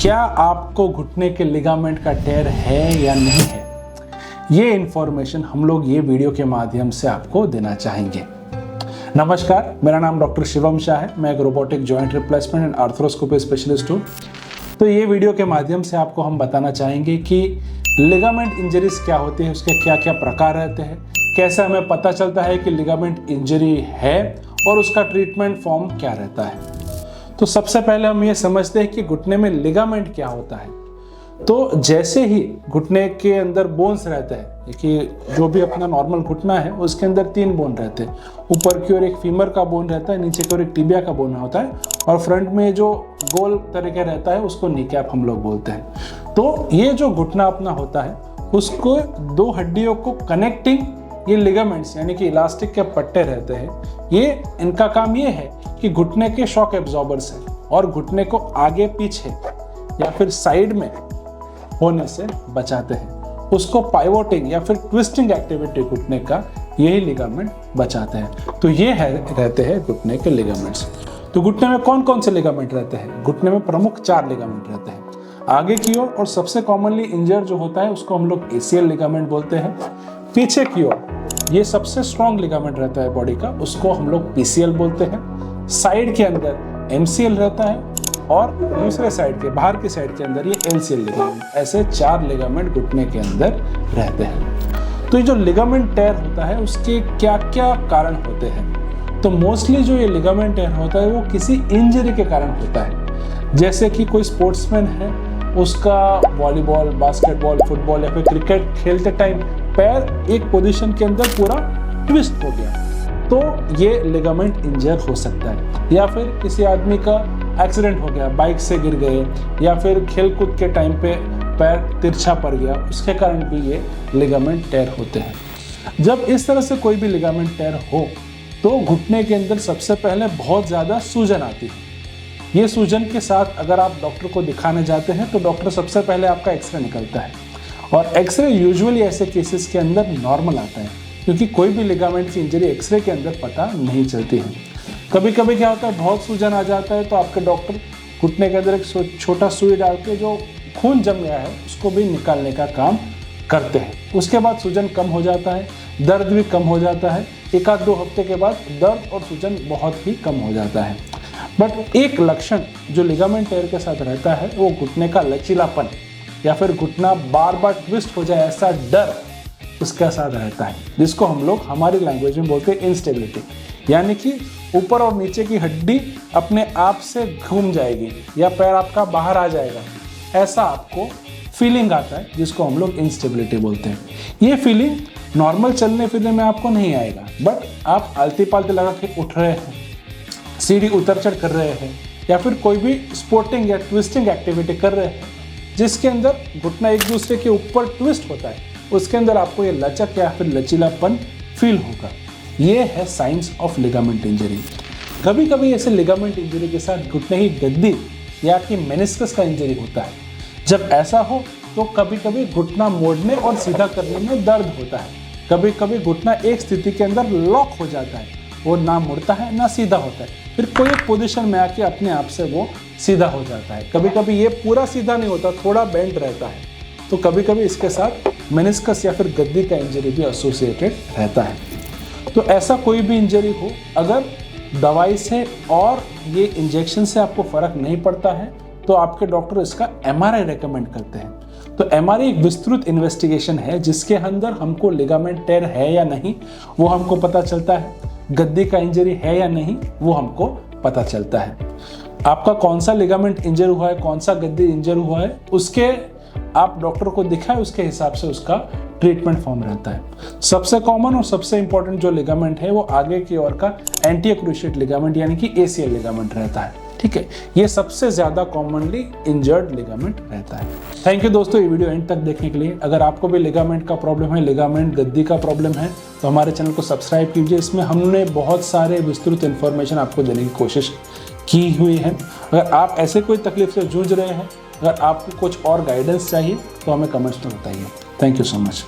क्या आपको घुटने के लिगामेंट का टेयर है या नहीं है, ये इंफॉर्मेशन हम लोग ये वीडियो के माध्यम से आपको देना चाहेंगे। नमस्कार, मेरा नाम डॉक्टर शिवम शाह है। मैं एक robotic joint replacement and arthroscopy specialist हूँ। तो ये वीडियो के माध्यम से आपको हम बताना चाहेंगे कि लिगामेंट इंजरीज क्या होती है, उसके क्या क्या प्रकार रहते हैं, कैसे हमें पता चलता है कि लिगामेंट इंजरी है और उसका ट्रीटमेंट फॉर्म क्या रहता है। तो सबसे पहले हम ये समझते हैं कि घुटने में लिगामेंट क्या होता है। तो जैसे ही घुटने के अंदर बोन्स रहते हैं कि जो भी अपना नॉर्मल घुटना है उसके अंदर 3 बोन रहते हैं। ऊपर की ओर एक फीमर का बोन रहता है, नीचे की ओर एक टिबिया का बोन होता है और फ्रंट में जो गोल तरीके रहता है उसको नीकैप हम लोग बोलते हैं। तो ये जो घुटना अपना होता है उसको 2 हड्डियों को कनेक्टिंग ये लिगामेंट्स यानी कि इलास्टिक के पट्टे रहते हैं। ये इनका काम ये है कि घुटने के शॉक एब्जॉर्बर्स हैं और घुटने को आगे पीछे या फिर साइड में होने से बचाते हैं। उसको पाइवोटिंग या फिर ट्विस्टिंग एक्टिविटी घुटने का यही लिगामेंट बचाते हैं। तो ये रहते हैं घुटने के लिगामेंट्स। तो घुटने में कौन कौन से लिगामेंट रहते हैं? घुटने में प्रमुख 4 लिगामेंट रहते हैं। आगे की ओर और सबसे कॉमनली इंजर जो होता है उसको हम लोग एसीएल लिगामेंट बोलते हैं। पीछे की ओर ये सबसे स्ट्रॉन्ग लिगामेंट रहता है बॉडी का, उसको हम लोग पीसीएल बोलते हैं। साइड के अंदर एमसीएल रहता है और दूसरे साइड के बाहर की साइड के अंदर ये एलसीएल लिगामेंट। ऐसे 4 लिगामेंट घुटने के अंदर रहते हैं। तो ये जो लिगामेंट टेयर होता है उसके क्या क्या कारण होते हैं? तो मोस्टली जो ये लिगामेंट टेयर होता है वो किसी इंजरी के कारण होता है। जैसे कि कोई स्पोर्ट्समैन है, उसका वॉलीबॉल, बास्केटबॉल, फुटबॉल या फिर क्रिकेट खेलते टाइम पैर एक पोजीशन के अंदर पूरा ट्विस्ट हो गया, तो ये लिगामेंट इंजर हो सकता है। या फिर किसी आदमी का एक्सीडेंट हो गया, बाइक से गिर गए या फिर खेलकूद के टाइम पे पैर तिरछा पड़ गया, उसके कारण भी ये लिगामेंट टेयर होते हैं। जब इस तरह से कोई भी लिगामेंट टेयर हो तो घुटने के अंदर सबसे पहले बहुत ज़्यादा सूजन आती है। ये सूजन के साथ अगर आप डॉक्टर को दिखाने जाते हैं तो डॉक्टर सबसे पहले आपका एक्सरे निकलता है और एक्सरे यूजुअली ऐसे केसेस के अंदर नॉर्मल आता है, क्योंकि कोई भी लिगामेंट की इंजरी एक्सरे के अंदर पता नहीं चलती है। कभी कभी क्या होता है, बहुत सूजन आ जाता है तो आपके डॉक्टर घुटने के अंदर एक छोटा सुई डाल के जो खून जम गया है उसको भी निकालने का काम करते हैं। उसके बाद सूजन कम हो जाता है, दर्द भी कम हो जाता है। 1-2 हफ्ते के बाद दर्द और सूजन बहुत ही कम हो जाता है। बट एक लक्षण जो लिगामेंट टेयर के साथ रहता है वो घुटने का लचीलापन या फिर घुटना बार बार ट्विस्ट हो जाए ऐसा डर उसके साथ रहता है, जिसको हम लोग हमारी लैंग्वेज में बोलते हैं इंस्टेबिलिटी। यानी कि ऊपर और नीचे की हड्डी अपने आप से घूम जाएगी या पैर आपका बाहर आ जाएगा, ऐसा आपको फीलिंग आता है, जिसको हम लोग इंस्टेबिलिटी बोलते हैं। ये फीलिंग नॉर्मल चलने फिरने में आपको नहीं आएगा, बट आप आलती पालती लगा के उठ रहे हैं, सीढ़ी उतर चढ़ कर रहे हैं या फिर कोई भी स्पोर्टिंग या ट्विस्टिंग एक्टिविटी कर रहे हैं जिसके अंदर घुटना एक दूसरे के ऊपर ट्विस्ट होता है, उसके अंदर आपको ये लचक या फिर लचीलापन फील होगा। ये है साइंस ऑफ लिगामेंट इंजरी। कभी कभी ऐसे लिगामेंट इंजरी के साथ घुटने की गद्दी या कि मेनिस्कस का इंजरी होता है। जब ऐसा हो तो कभी कभी घुटना मोड़ने और सीधा करने में दर्द होता है। कभी कभी घुटना एक स्थिति के अंदर लॉक हो जाता है, वो ना मुड़ता है ना सीधा होता है, फिर कोई एक पोजीशन में आके अपने आप से वो सीधा हो जाता है। कभी कभी ये पूरा सीधा नहीं होता, थोड़ा बेंड रहता है। तो कभी कभी इसके साथ मेनिस्कस या फिर गद्दी का इंजरी भी एसोसिएटेड रहता है। तो ऐसा कोई भी इंजरी हो, अगर दवाई से और ये इंजेक्शन से आपको फर्क नहीं पड़ता है तो आपके डॉक्टर इसका एमआरआई रेकमेंड करते हैं। तो एमआरआई एक विस्तृत इन्वेस्टिगेशन है जिसके अंदर हमको लिगामेंट टेयर है या नहीं वो हमको पता चलता है, गद्दी का इंजरी है या नहीं वो हमको पता चलता है। आपका कौन सा लिगामेंट इंजर हुआ है, कौन सा गद्दी इंजर हुआ है, उसके आप डॉक्टर को दिखाएं, उसके हिसाब से उसका ट्रीटमेंट फॉर्म रहता है। सबसे कॉमन और सबसे इंपॉर्टेंट जो लिगामेंट है वो आगे की ओर का एंटीरियर क्रूशिएट लिगामेंट यानी कि एसीएल लिगामेंट रहता है। ठीक है, ये सबसे ज्यादा कॉमनली इंजर्ड लिगामेंट रहता है। थैंक यू दोस्तों ये वीडियो एंड तक देखने के लिए। अगर आपको भी लिगामेंट का प्रॉब्लम है, लिगामेंट गद्दी का प्रॉब्लम है, तो हमारे चैनल को सब्सक्राइब कीजिए। इसमें हमने बहुत सारे विस्तृत इन्फॉर्मेशन आपको देने की कोशिश की हुई है। अगर आप ऐसे कोई तकलीफ से जूझ रहे हैं, अगर आपको कुछ और गाइडेंस चाहिए तो हमें कमेंट्स में बताइए। Thank you so much.